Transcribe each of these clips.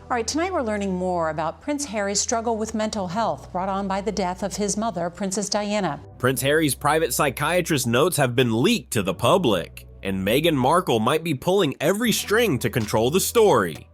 All right, tonight we're learning more about Prince Harry's struggle with mental health brought on by the death of his mother, Princess Diana. Prince Harry's private psychiatrist notes have been leaked to the public, and Meghan Markle might be pulling every string to control the story.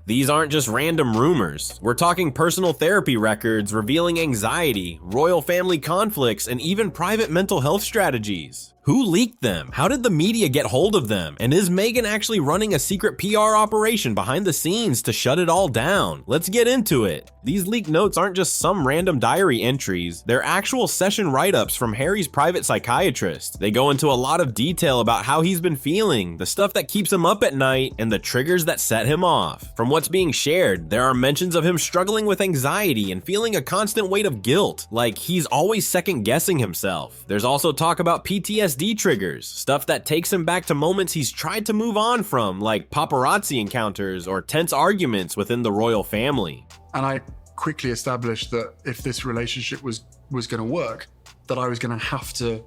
These aren't just random rumors. We're talking personal therapy records revealing anxiety, royal family conflicts, and even private mental health strategies. Who leaked them? How did the media get hold of them? And is Meghan actually running a secret PR operation behind the scenes to shut it all down? Let's get into it. These leaked notes aren't just some random diary entries. They're actual session write-ups from Harry's private psychiatrist. They go into a lot of detail about how he's been feeling, the stuff that keeps him up at night, and the triggers that set him off. From what's being shared, there are mentions of him struggling with anxiety and feeling a constant weight of guilt, like he's always second-guessing himself. There's also talk about PTSD triggers, stuff that takes him back to moments he's tried to move on from, like paparazzi encounters or tense arguments within the royal family. And I quickly established that if this relationship was going to work, that I was going to have to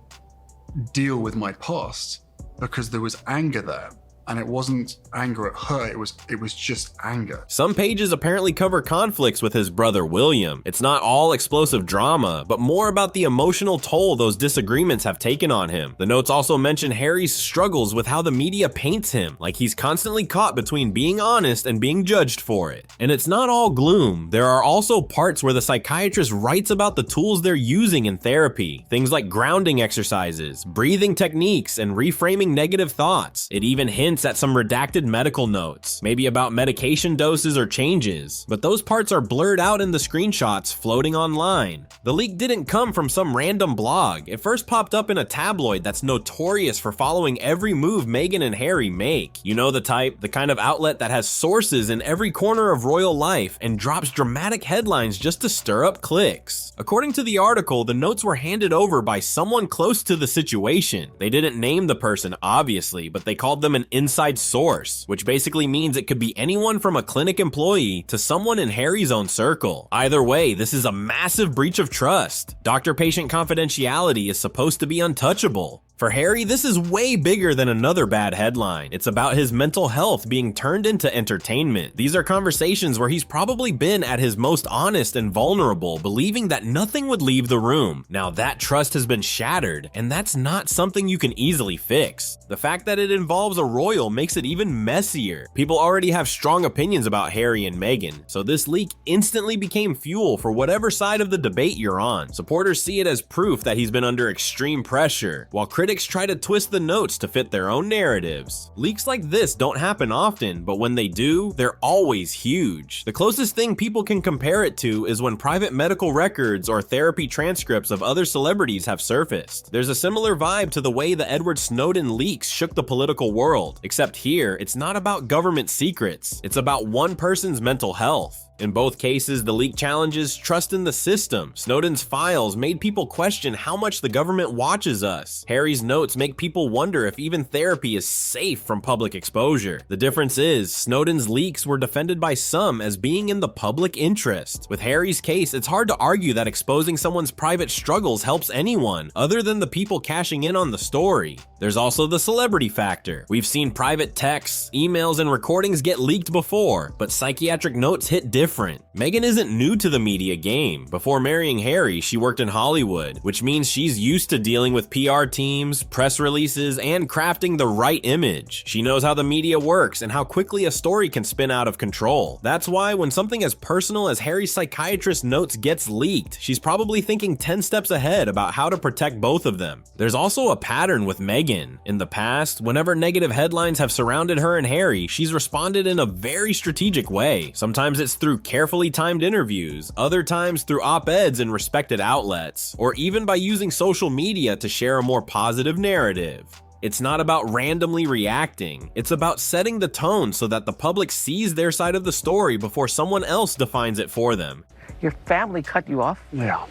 deal with my past, because there was anger there. And it wasn't anger at her, it was just anger. Some pages apparently cover conflicts with his brother William. It's not all explosive drama, but more about the emotional toll those disagreements have taken on him. The notes also mention Harry's struggles with how the media paints him, like he's constantly caught between being honest and being judged for it. And it's not all gloom. There are also parts where the psychiatrist writes about the tools they're using in therapy, things like grounding exercises, breathing techniques, and reframing negative thoughts. It even hints at some redacted medical notes, maybe about medication doses or changes, but those parts are blurred out in the screenshots floating online. The leak didn't come from some random blog. It first popped up in a tabloid that's notorious for following every move Meghan and Harry make. You know the type, the kind of outlet that has sources in every corner of royal life and drops dramatic headlines just to stir up clicks. According to the article, the notes were handed over by someone close to the situation. They didn't name the person, obviously, but they called them an inside source, which basically means it could be anyone from a clinic employee to someone in Harry's own circle. Either way, this is a massive breach of trust. Doctor-patient confidentiality is supposed to be untouchable. For Harry, this is way bigger than another bad headline. It's about his mental health being turned into entertainment. These are conversations where he's probably been at his most honest and vulnerable, believing that nothing would leave the room. Now that trust has been shattered, and that's not something you can easily fix. The fact that it involves a royal makes it even messier. People already have strong opinions about Harry and Meghan, so this leak instantly became fuel for whatever side of the debate you're on. Supporters see it as proof that he's been under extreme pressure, while critics try to twist the notes to fit their own narratives. Leaks like this don't happen often, but when they do, they're always huge. The closest thing people can compare it to is when private medical records or therapy transcripts of other celebrities have surfaced. There's a similar vibe to the way the Edward Snowden leaks shook the political world, except here, it's not about government secrets. It's about one person's mental health. In both cases, the leak challenges trust in the system. Snowden's files made people question how much the government watches us. Harry's notes make people wonder if even therapy is safe from public exposure. The difference is, Snowden's leaks were defended by some as being in the public interest. With Harry's case, it's hard to argue that exposing someone's private struggles helps anyone, other than the people cashing in on the story. There's also the celebrity factor. We've seen private texts, emails, and recordings get leaked before, but psychiatric notes hit different. Meghan isn't new to the media game. Before marrying Harry, she worked in Hollywood, which means she's used to dealing with PR teams, press releases, and crafting the right image. She knows how the media works and how quickly a story can spin out of control. That's why when something as personal as Harry's psychiatrist notes gets leaked, she's probably thinking 10 steps ahead about how to protect both of them. There's also a pattern with Meghan. In the past, whenever negative headlines have surrounded her and Harry, she's responded in a very strategic way. Sometimes it's through carefully timed interviews, other times through op-eds in respected outlets, or even by using social media to share a more positive narrative. It's not about randomly reacting, it's about setting the tone so that the public sees their side of the story before someone else defines it for them. Your family cut you off? Yeah,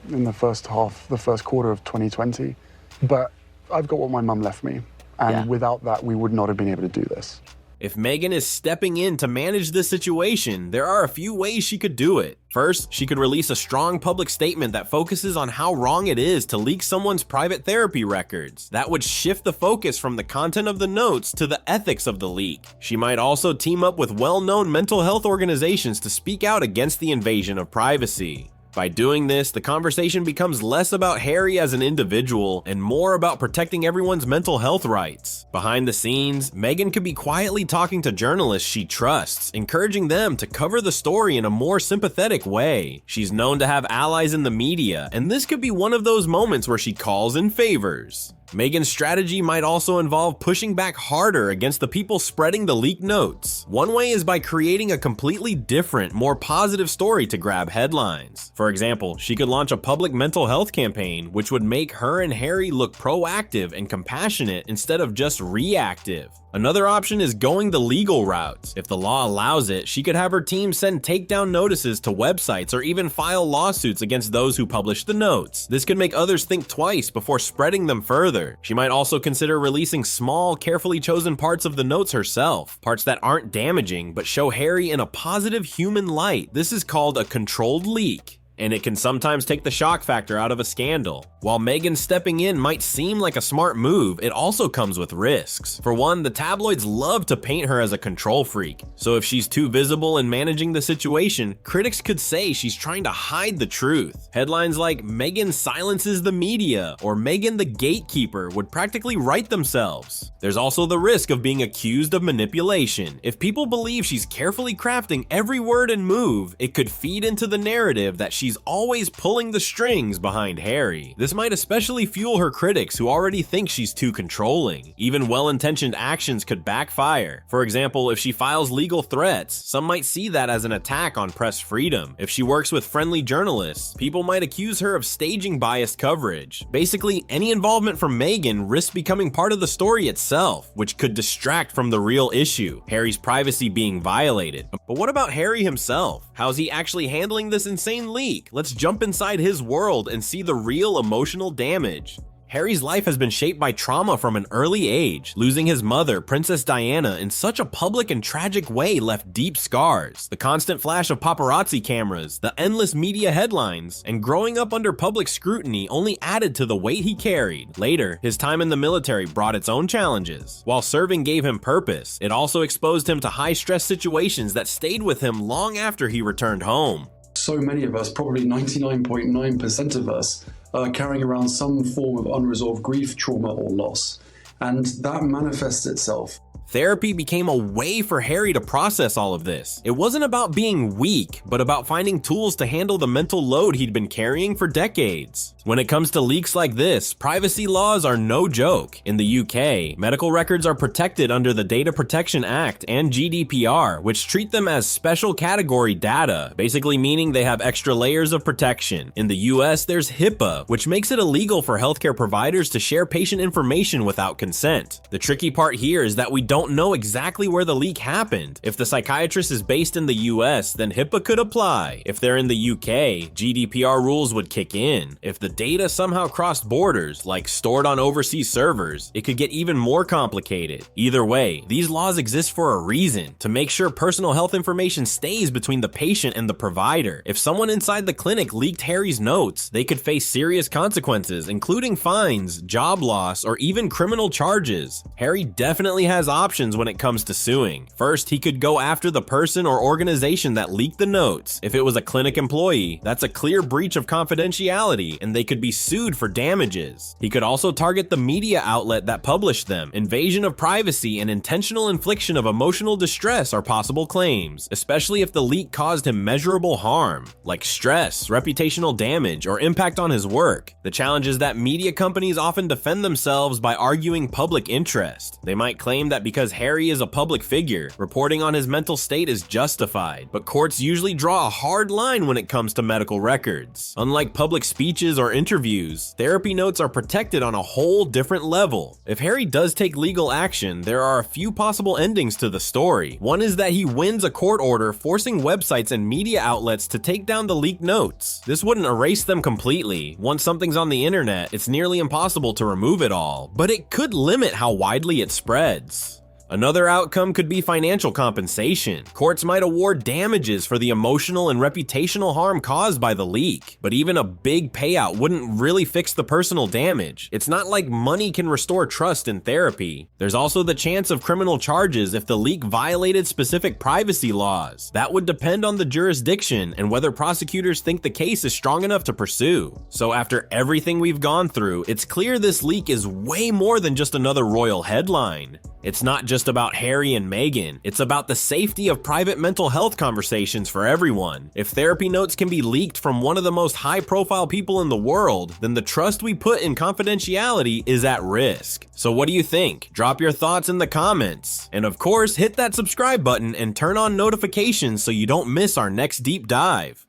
in the first quarter of 2020. But I've got what my mum left me, and without that, we would not have been able to do this. If Meghan is stepping in to manage this situation, there are a few ways she could do it. First, she could release a strong public statement that focuses on how wrong it is to leak someone's private therapy records. That would shift the focus from the content of the notes to the ethics of the leak. She might also team up with well-known mental health organizations to speak out against the invasion of privacy. By doing this, the conversation becomes less about Harry as an individual and more about protecting everyone's mental health rights. Behind the scenes, Meghan could be quietly talking to journalists she trusts, encouraging them to cover the story in a more sympathetic way. She's known to have allies in the media, and this could be one of those moments where she calls in favors. Meghan's strategy might also involve pushing back harder against the people spreading the leaked notes. One way is by creating a completely different, more positive story to grab headlines. For example, she could launch a public mental health campaign, which would make her and Harry look proactive and compassionate instead of just reactive. Another option is going the legal route. If the law allows it, she could have her team send takedown notices to websites or even file lawsuits against those who publish the notes. This could make others think twice before spreading them further. She might also consider releasing small, carefully chosen parts of the notes herself, parts that aren't damaging but show Harry in a positive human light. This is called a controlled leak, and it can sometimes take the shock factor out of a scandal. While Meghan stepping in might seem like a smart move, it also comes with risks. For one, the tabloids love to paint her as a control freak, so if she's too visible in managing the situation, critics could say she's trying to hide the truth. Headlines like "Meghan silences the media" or "Meghan the gatekeeper" would practically write themselves. There's also the risk of being accused of manipulation. If people believe she's carefully crafting every word and move, it could feed into the narrative that she's always pulling the strings behind Harry. This might especially fuel her critics who already think she's too controlling. Even well-intentioned actions could backfire. For example, if she files legal threats, some might see that as an attack on press freedom. If she works with friendly journalists, people might accuse her of staging biased coverage. Basically, any involvement from Meghan risks becoming part of the story itself, which could distract from the real issue, Harry's privacy being violated. But what about Harry himself? How's he actually handling this insane leak? Let's jump inside his world and see the real emotional damage. Harry's life has been shaped by trauma from an early age. Losing his mother, Princess Diana, in such a public and tragic way left deep scars. The constant flash of paparazzi cameras, the endless media headlines, and growing up under public scrutiny only added to the weight he carried. Later, his time in the military brought its own challenges. While serving gave him purpose, it also exposed him to high-stress situations that stayed with him long after he returned home. So many of us, probably 99.9% of us, are carrying around some form of unresolved grief, trauma, or loss. And that manifests itself. Therapy became a way for Harry to process all of this. It wasn't about being weak, but about finding tools to handle the mental load he'd been carrying for decades. When it comes to leaks like this, privacy laws are no joke. In the UK, medical records are protected under the Data Protection Act and GDPR, which treat them as special category data, basically meaning they have extra layers of protection. In the US, there's HIPAA, which makes it illegal for healthcare providers to share patient information without consent. The tricky part here is that we don't know exactly where the leak happened. If the Psychiatrist is based in the US, then HIPAA could apply. If they're in the UK, GDPR rules would kick in. If the data somehow crossed borders, like stored on overseas servers, it could get even more complicated. Either way, these laws exist for a reason, to make sure personal health information stays between the patient and the provider. If someone inside the clinic leaked Harry's notes, they could face serious consequences, including fines, job loss, or even criminal charges. Harry definitely has options when it comes to suing. First, he could go after the person or organization that leaked the notes. If it was a clinic employee, that's a clear breach of confidentiality, and they could be sued for damages. He could also target the media outlet that published them. Invasion of privacy and intentional infliction of emotional distress are possible claims, especially if the leak caused him measurable harm, like stress, reputational damage, or impact on his work. The challenge is that media companies often defend themselves by arguing public interest. They might claim that because Harry is a public figure, reporting on his mental state is justified, but courts usually draw a hard line when it comes to medical records. Unlike public speeches or interviews, therapy notes are protected on a whole different level. If Harry does take legal action, there are a few possible endings to the story. One is that he wins a court order forcing websites and media outlets to take down the leaked notes. This wouldn't erase them completely. Once something's on the internet, it's nearly impossible to remove it all, but it could limit how widely it spreads. Another outcome could be financial compensation. Courts might award damages for the emotional and reputational harm caused by the leak. But even a big payout wouldn't really fix the personal damage. It's not like money can restore trust in therapy. There's also the chance of criminal charges if the leak violated specific privacy laws. That would depend on the jurisdiction and whether prosecutors think the case is strong enough to pursue. So after everything we've gone through, it's clear this leak is way more than just another royal headline. It's not just about Harry and Meghan, it's about the safety of private mental health conversations for everyone. If therapy notes can be leaked from one of the most high-profile people in the world, then the trust we put in confidentiality is at risk. So what do you think? Drop your thoughts in the comments. And of course, hit that subscribe button and turn on notifications so you don't miss our next deep dive.